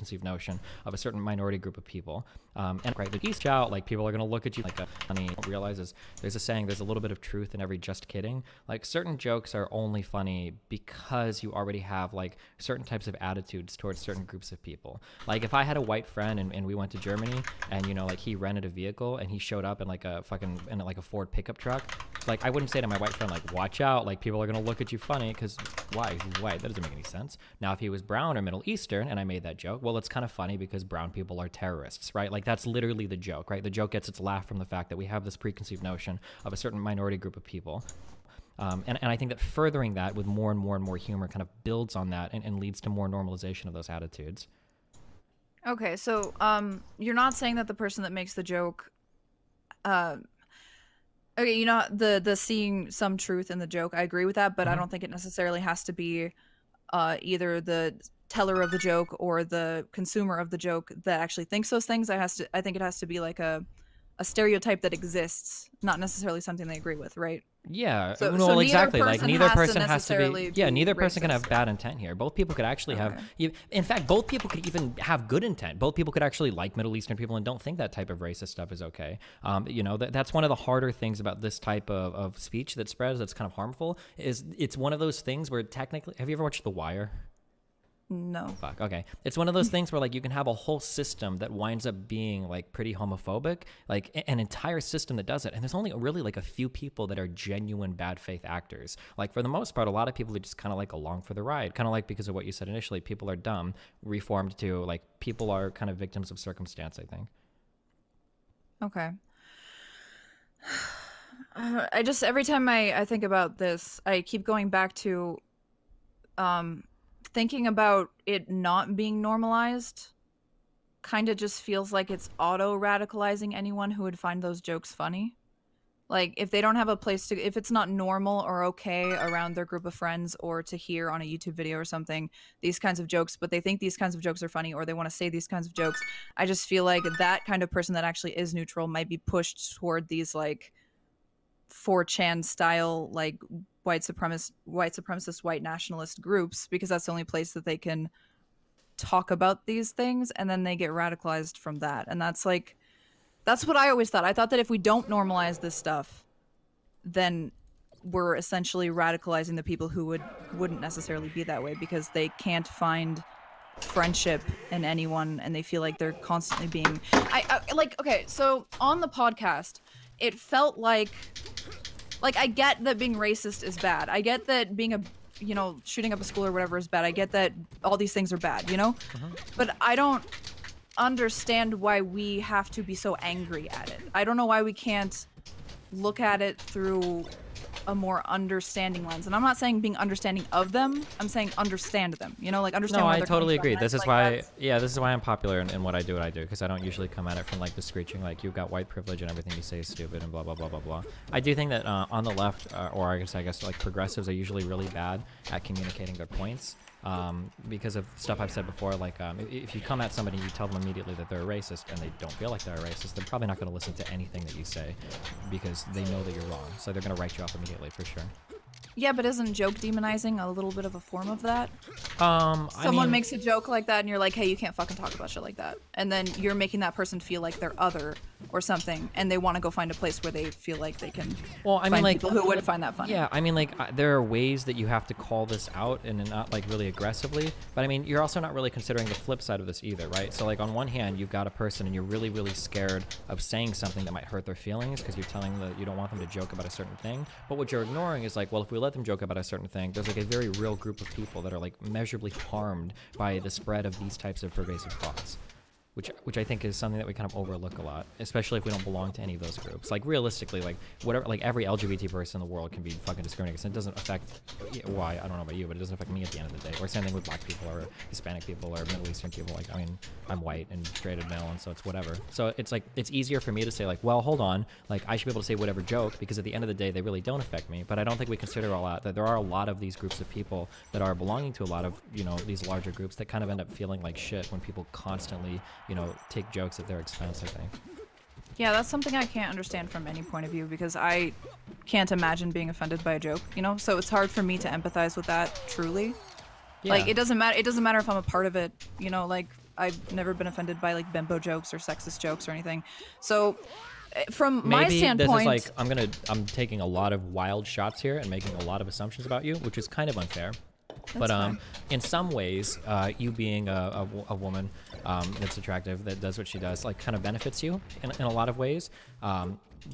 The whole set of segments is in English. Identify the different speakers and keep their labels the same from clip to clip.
Speaker 1: preconceived notion of a certain minority group of people. And right, the East out, like people are going to look at you like a funny. Realizes there's a saying, there's a little bit of truth in every just kidding. Like certain jokes are only funny because you already have like certain types of attitudes towards certain groups of people. Like if I had a white friend and we went to Germany and, you know, like he rented a vehicle and he showed up in like a Ford pickup truck, like I wouldn't say to my white friend, like, watch out, like people are going to look at you funny because why? He's white. That doesn't make any sense. Now, if he was brown or Middle Eastern and I made that joke, well, it's kind of funny because brown people are terrorists, right? Like that's literally the joke, right? The joke gets its laugh from the fact that we have this preconceived notion of a certain minority group of people. And I think that furthering that with more and more and more humor kind of builds on that and leads to more normalization of those attitudes.
Speaker 2: Okay, so you're not saying that the person that makes the joke, okay, you know, the seeing some truth in the joke, I agree with that, but I don't think it necessarily has to be either the teller of the joke or the consumer of the joke that actually thinks those things. I think it has to be like a stereotype that exists, not necessarily something they agree with, right?
Speaker 1: Yeah,
Speaker 2: so
Speaker 1: well, exactly. Like neither person has to
Speaker 2: be.
Speaker 1: Yeah, neither person
Speaker 2: racist.
Speaker 1: can have bad intent here. Both people could actually have. In fact, both people could even have good intent. Both people could actually like Middle Eastern people and don't think that type of racist stuff is okay. You know, that's one of the harder things about this type of speech that spreads. That's kind of harmful. Is it's one of those things where technically, have you ever watched The Wire?
Speaker 2: No.
Speaker 1: Fuck. Okay. It's one of those things where like you can have a whole system that winds up being like pretty homophobic, like an entire system that does it. And there's only really like a few people that are genuine bad faith actors. Like for the most part, a lot of people are just kind of like along for the ride, kind of like because of what you said initially, people are dumb, reformed to like people are kind of victims of circumstance, I think.
Speaker 2: Okay. I just, every time I think about this, I keep going back to, thinking about it not being normalized kind of just feels like it's auto-radicalizing anyone who would find those jokes funny. Like, if they don't have a place to... If it's not normal or okay around their group of friends or to hear on a YouTube video or something, these kinds of jokes, but they think these kinds of jokes are funny or they want to say these kinds of jokes, I just feel like that kind of person that actually is neutral might be pushed toward these, like, 4chan style, like, white supremacist, white nationalist groups, because that's the only place that they can talk about these things, and then they get radicalized from that. And that's like, that's what I always thought. I thought that if we don't normalize this stuff, then we're essentially radicalizing the people who wouldn't necessarily be that way, because they can't find friendship in anyone and they feel like they're constantly being like, okay, so on the podcast it felt like I get that being racist is bad. I get that being shooting up a school or whatever is bad. I get that all these things are bad, you know? But I don't understand why we have to be so angry at it. I don't know why we can't look at it through a more understanding lens. And I'm not saying being understanding of them, I'm saying understand them, you know, like understand.
Speaker 1: No,
Speaker 2: where
Speaker 1: I
Speaker 2: they're
Speaker 1: totally
Speaker 2: coming
Speaker 1: agree.
Speaker 2: from.
Speaker 1: This is
Speaker 2: like
Speaker 1: why, this is why I'm popular in what I do, because I don't usually come at it from like the screeching, like you've got white privilege and everything you say is stupid and blah, blah, blah, blah, blah. I do think that on the left, or I guess like progressives are usually really bad at communicating their points. Because of stuff I've said before, like if you come at somebody and you tell them immediately that they're a racist and they don't feel like they're a racist, they're probably not going to listen to anything that you say because they know that you're wrong. So they're going to write you off immediately for sure.
Speaker 2: Yeah, but isn't joke demonizing a little bit of a form of that?
Speaker 1: Someone
Speaker 2: makes a joke like that and you're like, hey, you can't fucking talk about shit like that. And then you're making that person feel like they're other or something, and they want to go find a place where they feel like they can find people who would find that funny.
Speaker 1: Yeah, I mean, like, there are ways that you have to call this out and not, like, really aggressively. But, I mean, you're also not really considering the flip side of this either, right? So, like, on one hand, you've got a person and you're really, really scared of saying something that might hurt their feelings because you're telling them that you don't want them to joke about a certain thing. But what you're ignoring is, like, well, if we let them joke about a certain thing, there's, like, a very real group of people that are, like, measurably harmed by the spread of these types of pervasive thoughts. Which I think is something that we kind of overlook a lot, especially if we don't belong to any of those groups. Like, realistically, like, whatever, like, every LGBT person in the world can be fucking discriminated against. It doesn't affect, why, I don't know about you, but it doesn't affect me at the end of the day. Or same thing with black people or Hispanic people or Middle Eastern people. Like, I mean, I'm white and straight and male, and so it's whatever. So it's like, it's easier for me to say, like, well, hold on, like, I should be able to say whatever joke, because at the end of the day, they really don't affect me. But I don't think we consider a lot that there are a lot of these groups of people that are belonging to a lot of, you know, these larger groups that kind of end up feeling like shit when people constantly, you know, take jokes at their expense, I think.
Speaker 2: Yeah, that's something I can't understand from any point of view, because I can't imagine being offended by a joke, you know? So it's hard for me to empathize with that, truly. Yeah. Like, it doesn't matter if I'm a part of it, you know, like, I've never been offended by like bimbo jokes or sexist jokes or anything. So from
Speaker 1: Maybe
Speaker 2: my standpoint,
Speaker 1: this is like I'm taking a lot of wild shots here and making a lot of assumptions about you, which is kind of unfair. But in some ways, you being a woman that's attractive, that does what she does, like kind of benefits you in a lot of ways.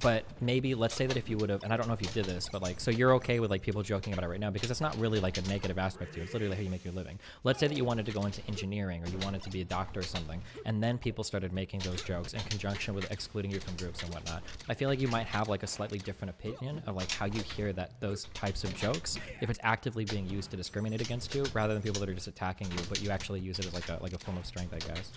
Speaker 1: But maybe let's say that if you would have, and I don't know if you did this, but like, so you're okay with like people joking about it right now because it's not really like a negative aspect to you. It's literally how you make your living. Let's say that you wanted to go into engineering or you wanted to be a doctor or something, and then people started making those jokes in conjunction with excluding you from groups and whatnot. I feel like you might have like a slightly different opinion of like how you hear that those types of jokes, if it's actively being used to discriminate against you, rather than people that are just attacking you, but you actually use it as like a form of strength, I guess.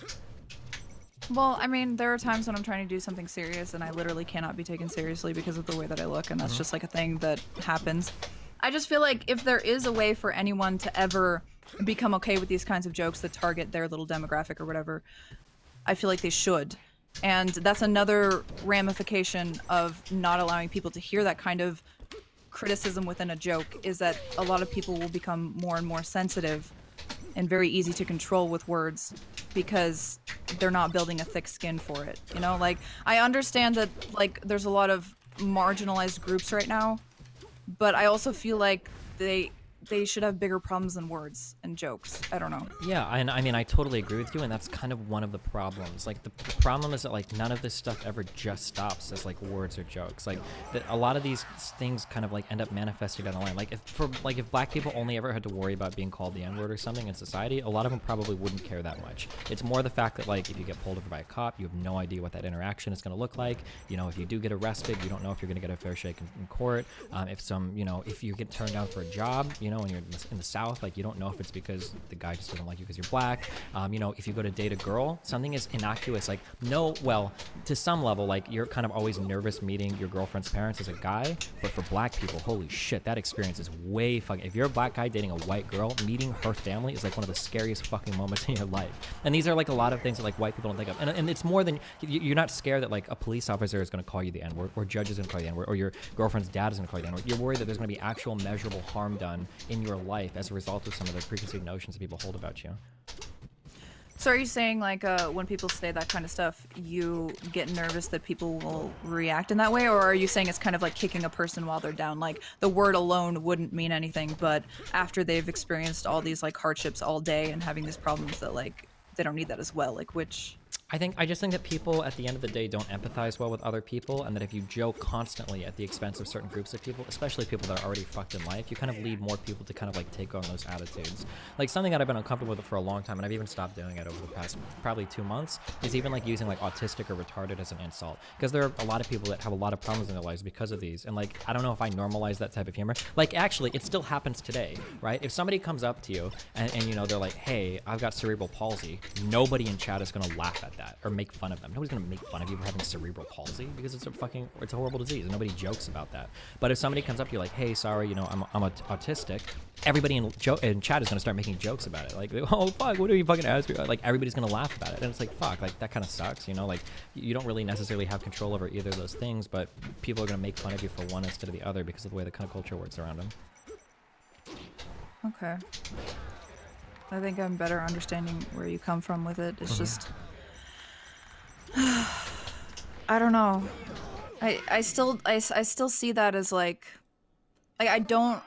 Speaker 2: well, I mean, there are times when I'm trying to do something serious and I literally cannot be taken seriously because of the way that I look, and that's just like a thing that happens. I just feel like if there is a way for anyone to ever become okay with these kinds of jokes that target their little demographic or whatever, I feel like they should. And that's another ramification of not allowing people to hear that kind of criticism within a joke, is that a lot of people will become more and more sensitive and very easy to control with words because they're not building a thick skin for it. You know, like, I understand that like there's a lot of marginalized groups right now, but I also feel like they should have bigger problems than words and jokes. I don't know.
Speaker 1: Yeah, and I mean, I totally agree with you, and that's kind of one of the problems. Like, the problem is that, like, none of this stuff ever just stops as, like, words or jokes. Like, a lot of these things kind of, like, end up manifesting down the line. Like, if black people only ever had to worry about being called the N-word or something in society, a lot of them probably wouldn't care that much. It's more the fact that, like, if you get pulled over by a cop, you have no idea what that interaction is going to look like. You know, if you do get arrested, you don't know if you're going to get a fair shake in court. If you get turned down for a job, you know, when you're in the South, like, you don't know if it's because the guy just doesn't like you because you're black. If you go to date a girl, something as innocuous, like, to some level, like, you're kind of always nervous meeting your girlfriend's parents as a guy, but for black people, holy shit, that experience is way fucking, if you're a black guy dating a white girl, meeting her family is like one of the scariest fucking moments in your life. And these are like a lot of things that like white people don't think of. And it's more than, you're not scared that like a police officer is going to call you the N-word, or judge is going to call you the N-word, or your girlfriend's dad is going to call you the N-word. You're worried that there's going to be actual measurable harm done in your life as a result of some of the preconceived notions that people hold about you.
Speaker 2: So are you saying, like, when people say that kind of stuff, you get nervous that people will react in that way? Or are you saying it's kind of like kicking a person while they're down? Like, the word alone wouldn't mean anything, but after they've experienced all these, like, hardships all day and having these problems that, like, they don't need that as well? Like, which...
Speaker 1: I just think that people at the end of the day don't empathize well with other people, and that if you joke constantly at the expense of certain groups of people, especially people that are already fucked in life, you kind of lead more people to kind of like take on those attitudes. Like, something that I've been uncomfortable with for a long time, and I've even stopped doing it over the past probably 2 months, is even like using like autistic or retarded as an insult, because there are a lot of people that have a lot of problems in their lives because of these. And like, I don't know if I normalize that type of humor. Like, actually, it still happens today, right? If somebody comes up to you and you know, they're like, hey, I've got cerebral palsy, nobody in chat is going to laugh at that or make fun of them. Nobody's gonna make fun of you for having cerebral palsy, because it's a horrible disease and nobody jokes about that. But if somebody comes up to you like, hey, sorry, you know, I'm autistic, everybody in chat is gonna start making jokes about it. Like, oh fuck, what are you fucking asking? Like, everybody's gonna laugh about it, and it's like, fuck, like, that kind of sucks, you know? Like, you don't really necessarily have control over either of those things, but people are gonna make fun of you for one instead of the other because of the way the kind of culture works around them.
Speaker 2: Okay. I think I'm better understanding where you come from with it. It's just... I don't know. I still see that as like I don't...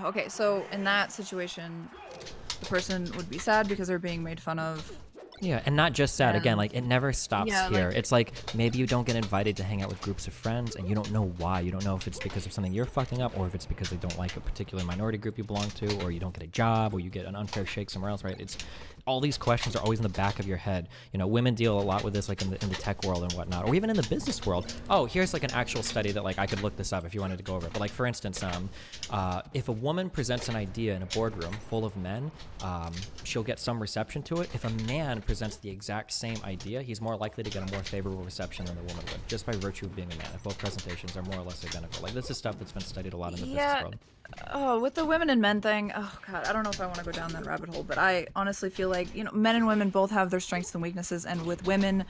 Speaker 2: Okay, so in that situation, the person would be sad because they're being made fun of.
Speaker 1: Yeah, and not just sad. Again, like, it never stops here.
Speaker 2: Like,
Speaker 1: it's like, maybe you don't get invited to hang out with groups of friends, and you don't know why. You don't know if it's because of something you're fucking up, or if it's because they don't like a particular minority group you belong to, or you don't get a job, or you get an unfair shake somewhere else, right? It's all these questions are always in the back of your head. You know, women deal a lot with this, like, in the tech world and whatnot, or even in the business world. Oh, here's like an actual study that, like, I could look this up if you wanted to go over it. But like, for instance, if a woman presents an idea in a boardroom full of men, she'll get some reception to it. If a man presents the exact same idea, he's more likely to get a more favorable reception than the woman would, just by virtue of being a man, if both presentations are more or less identical. Like, this is stuff that's been studied a lot in the business world.
Speaker 2: Oh, with the women and men thing, oh god, I don't know if I want to go down that rabbit hole, but I honestly feel like, you know, men and women both have their strengths and weaknesses, and with women,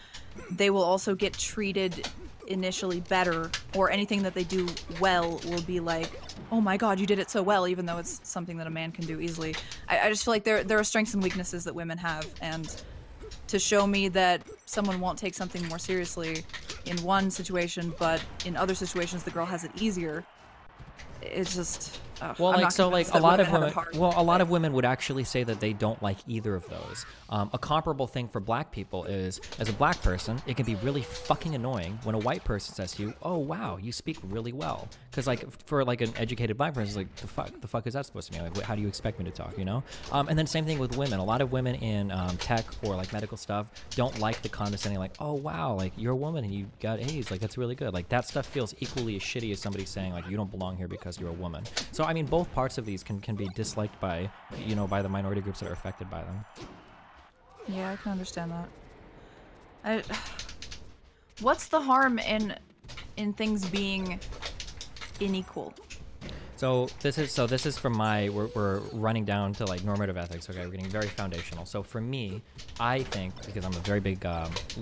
Speaker 2: they will also get treated initially better, or anything that they do well will be like, oh my god, you did it so well, even though it's something that a man can do easily. I just feel like there are strengths and weaknesses that women have, and to show me that someone won't take something more seriously in one situation, but in other situations the girl has it easier. It's just
Speaker 1: well,
Speaker 2: I'm
Speaker 1: like, so like a lot of women, well, a lot
Speaker 2: but
Speaker 1: of women would actually say that they don't like either of those. A comparable thing for black people is, as a black person, it can be really fucking annoying when a white person says to you, "Oh wow, you speak really well." Because like for like an educated black person, it's like the fuck is that supposed to mean? Like, how do you expect me to talk? You know? And then same thing with women. A lot of women in tech or like medical stuff don't like the condescending, like, "Oh wow, like you're a woman and you got A's, like that's really good." Like that stuff feels equally as shitty as somebody saying like you don't belong here because you're a woman. So I mean, both parts of these can be disliked by, you know, by the minority groups that are affected by them.
Speaker 2: Yeah, I can understand that. What's the harm in things being unequal?
Speaker 1: So this is from my, we're running down to like normative ethics. Okay, we're getting very foundational. So for me, I think, because I'm a very big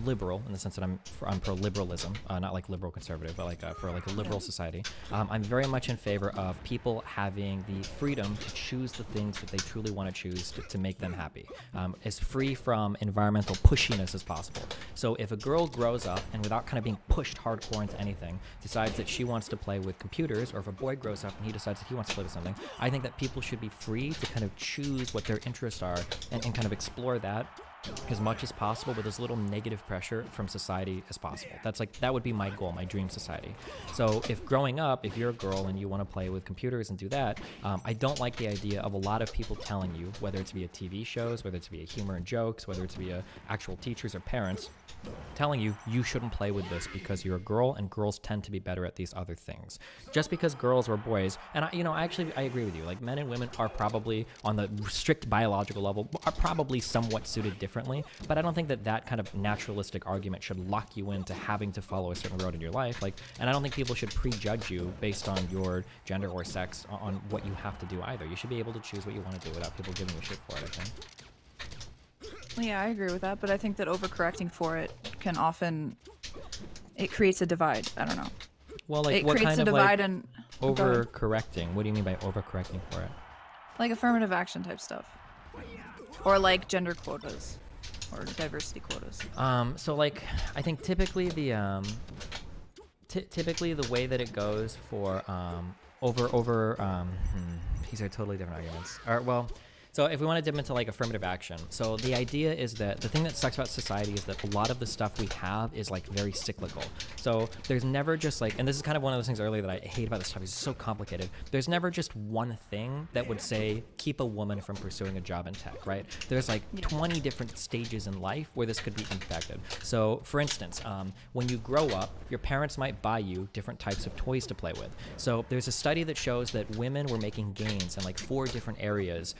Speaker 1: liberal in the sense that I'm pro liberalism, not like liberal conservative, but like for like a liberal society. I'm very much in favor of people having the freedom to choose the things that they truly want to choose to make them happy, as free from environmental pushiness as possible. So if a girl grows up and without kind of being pushed hardcore into anything, decides that she wants to play with computers, or if a boy grows up and he decides that he wants to play with something, I think that people should be free to kind of choose what their interests are and kind of explore that as much as possible with as little negative pressure from society as possible. That's like, that would be my goal, my dream society. So if growing up, if you're a girl and you want to play with computers and do that, I don't like the idea of a lot of people telling you, whether it's via TV shows, whether it's via humor and jokes, whether it's via actual teachers or parents, telling you you shouldn't play with this because you're a girl and girls tend to be better at these other things. Just because girls or boys, and I agree with you, like men and women are probably on the strict biological level are probably somewhat suited differently, but I don't think that that kind of naturalistic argument should lock you into having to follow a certain road in your life. Like, and I don't think people should prejudge you based on your gender or sex on what you have to do either. You should be able to choose what you want to do without people giving you shit for it, I think.
Speaker 2: Yeah, I agree with that, but I think that overcorrecting for it can often, it creates a divide. I don't know.
Speaker 1: Well, like
Speaker 2: it
Speaker 1: what
Speaker 2: creates
Speaker 1: kind
Speaker 2: a
Speaker 1: of
Speaker 2: divide
Speaker 1: like
Speaker 2: and
Speaker 1: overcorrecting? What do you mean by overcorrecting for it?
Speaker 2: like affirmative action type stuff, or like gender quotas, or diversity quotas.
Speaker 1: So like I think typically the typically the way that it goes for these are totally different arguments. All right, well. So if we want to dip into like affirmative action, so the idea is that the thing that sucks about society is that a lot of the stuff we have is like very cyclical. So there's never just like, and this is kind of one of those things earlier that I hate about this stuff, it's so complicated. There's never just one thing that would say keep a woman from pursuing a job in tech, right? There's like 20 different stages in life where this could be impacted. So for instance, when you grow up, your parents might buy you different types of toys to play with. So there's a study that shows that women were making gains in like 4 different areas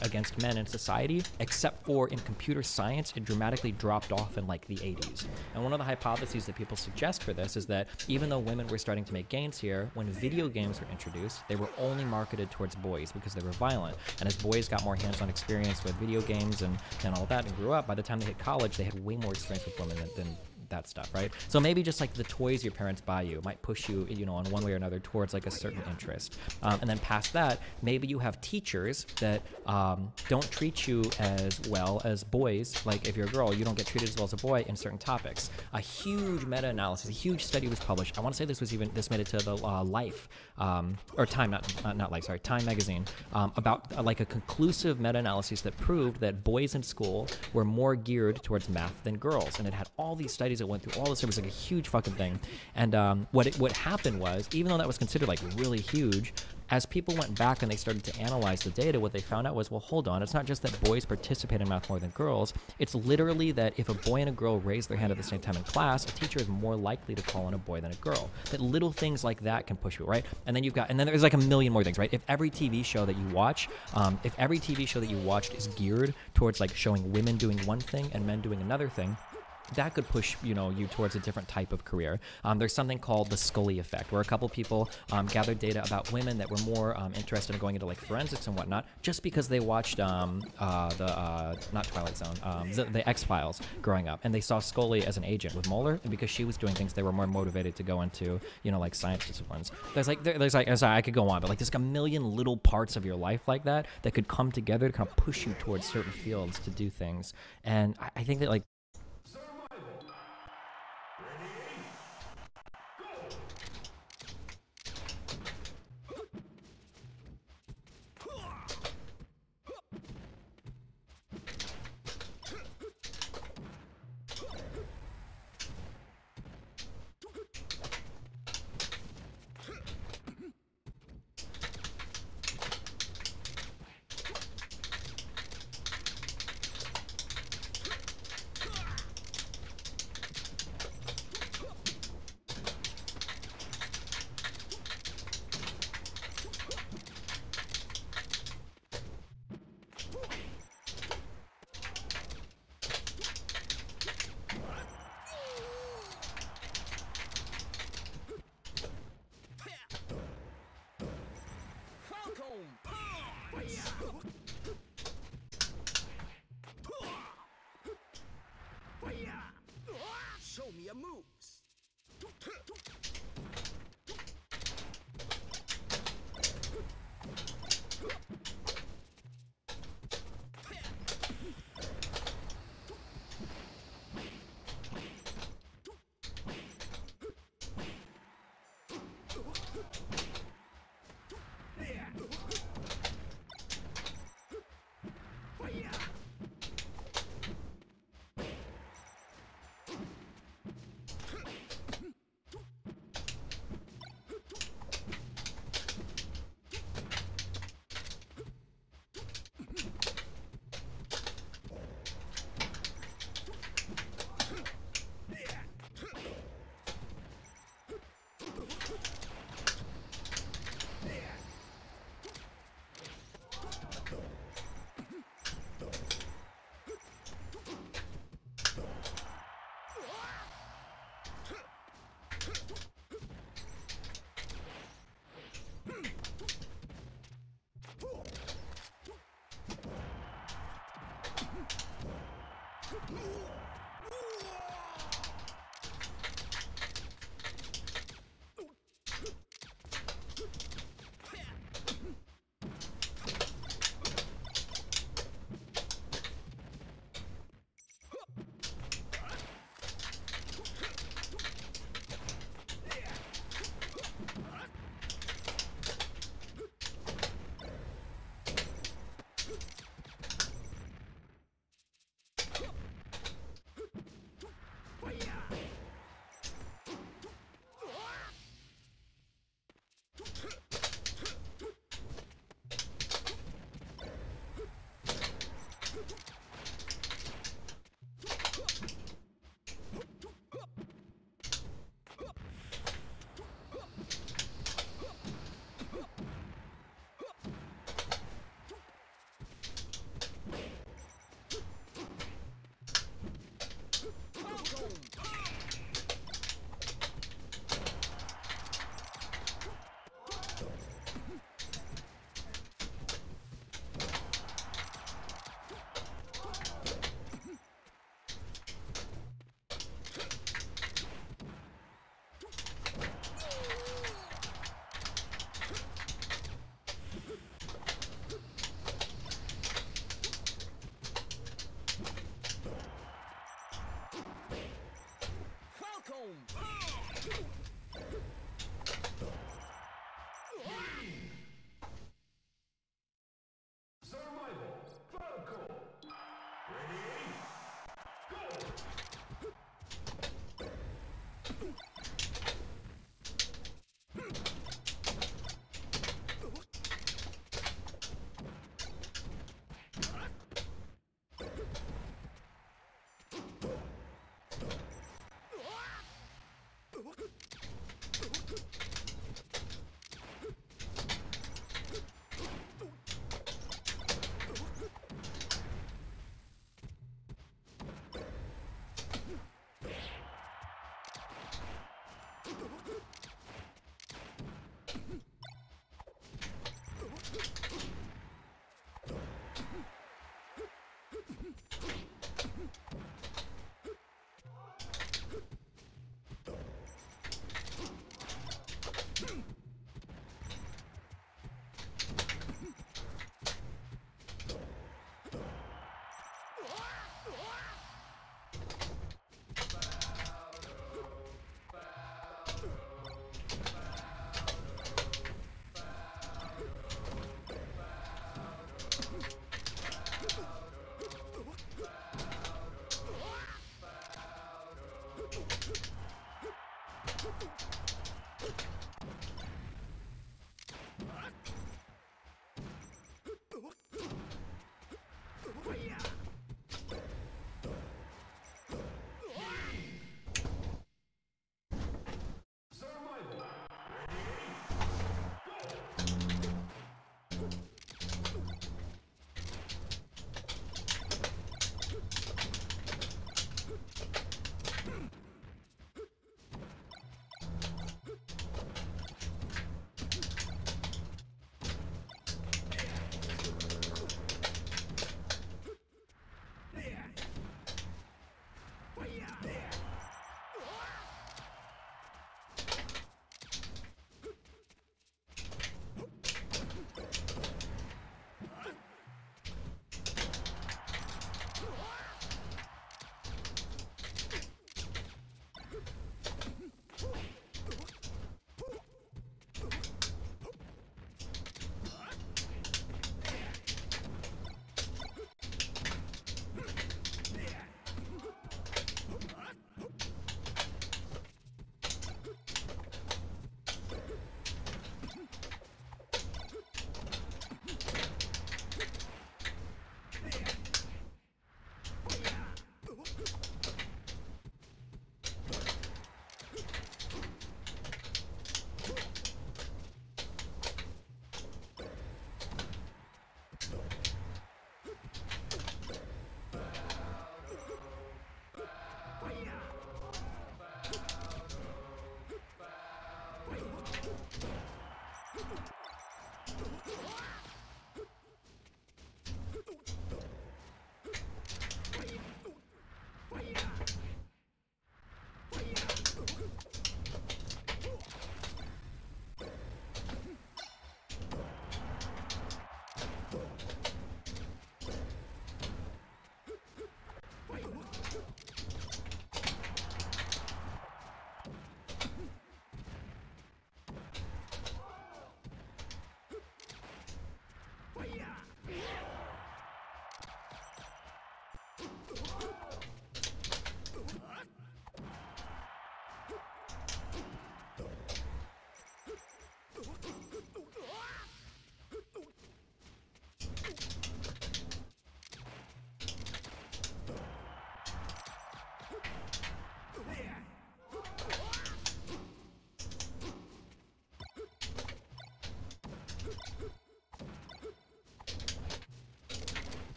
Speaker 1: against men in society, except for in computer science, it dramatically dropped off in like the 80s. And one of the hypotheses that people suggest for this is that even though women were starting to make gains here, when video games were introduced, they were only marketed towards boys because they were violent. And as boys got more hands-on experience with video games and all that and grew up, by the time they hit college, they had way more experience with women than that stuff, right? So maybe just like the toys your parents buy you might push you, you know, in one way or another towards like a certain interest. And then past that, maybe you have teachers that don't treat you as well as boys. Like if you're a girl, you don't get treated as well as a boy in certain topics. A huge meta-analysis, a huge study was published. I want to say this made it to the Life, or Time, not Life, sorry, Time magazine, about like a conclusive meta-analysis that proved that boys in school were more geared towards math than girls. And it had all these studies that went through all this. It was like a huge fucking thing. And what happened was, even though that was considered like really huge, as people went back and they started to analyze the data, what they found out was, well, hold on, it's not just that boys participate in math more than girls. It's literally that if a boy and a girl raise their hand at the same time in class, a teacher is more likely to call on a boy than a girl. That little things like that can push you, right? And then and then there's like a million more things, right? If every TV show that you watch, watched is geared towards like showing women doing one thing and men doing another thing, that could push, you know, you towards a different type of career. There's something called the Scully effect, where a couple people gathered data about women that were more interested in going into like forensics and whatnot, just because they watched not Twilight Zone, the X-Files growing up, and they saw Scully as an agent with Mulder, and because she was doing things, they were more motivated to go into, you know, like science disciplines. There's like, sorry, I could go on, but like there's like a million little parts of your life like that could come together to kind of push you towards certain fields to do things. And I think that like
Speaker 3: Show me your moves.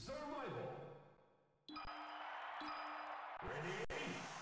Speaker 4: Survival. Ready?